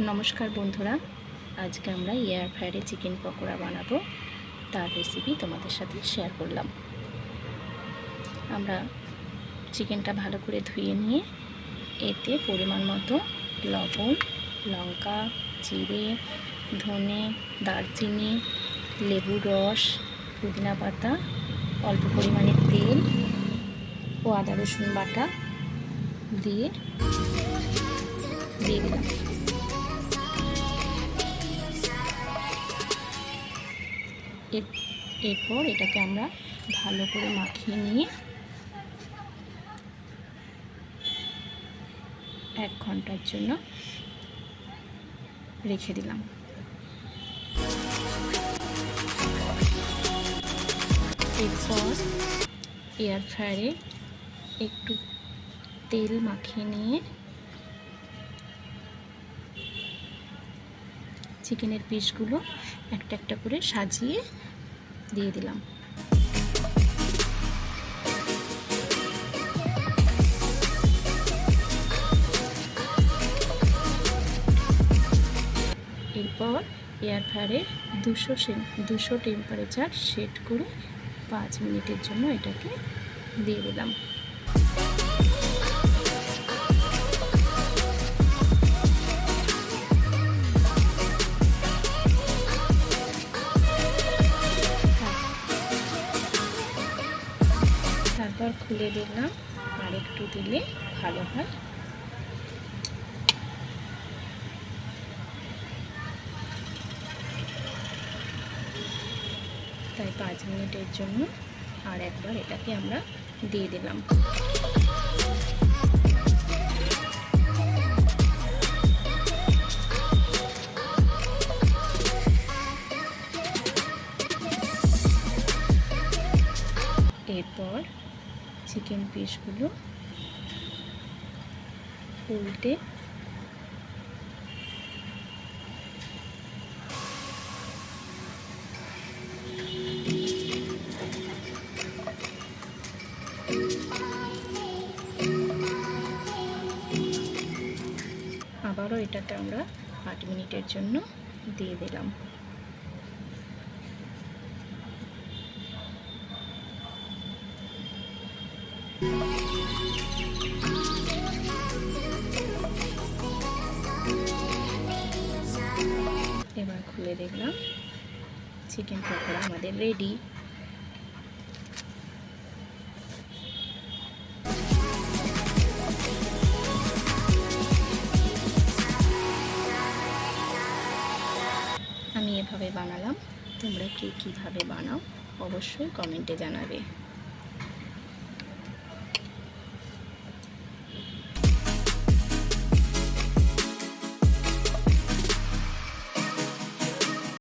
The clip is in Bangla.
নমস্কার বন্ধুরা, আজকে আমরা এয়ার ফ্রায়ারে চিকেন পকোড়া বানাবো, তার রেসিপি তোমাদের সাথে শেয়ার করলাম। আমরা চিকেনটা ভালো করে ধুয়ে নিয়ে এতে পরিমাণ মতো লবণ, লঙ্কা, জিরে, ধনে, দারচিনি, লেবুর রস, পুদিনা পাতা, অল্প পরিমাণে তেল ও আদা রসুন বাটা দিয়ে দিলাম। এরপর এটাকে আমরা ভালো করে মাখিয়ে নিয়ে 1 ঘন্টার জন্য রেখে দিলাম। এরপর এয়ার ফ্রায়ারে একটু তেল মাখিয়ে নিয়ে চিকেনের পিসগুলো একটা একটা করে সাজিয়ে দিয়ে দিলাম। এরপর এয়ার ফ্রায়ারে 200 টেম্পারেচার সেট করে 5 মিনিটের জন্য এটাকে দিয়ে দিলাম। তারপর খুলে দিলাম, আর একটু দিলে ভালো হয়। তাই 5 মিনিটের জন্য আর একবার এটাকে আমরা দিয়ে দিলাম। এরপর চিকেন পিসগুলো উল্টে আবারও এটাকে আমরা 8 মিনিটের জন্য দিয়ে দিলাম। এবার খুলে দেখলাম চিকেন পকোড়া আমাদের রেডি। আমি এভাবে বানালাম, তোমরা কে কীভাবে বানাও অবশ্যই কমেন্টে জানাবে।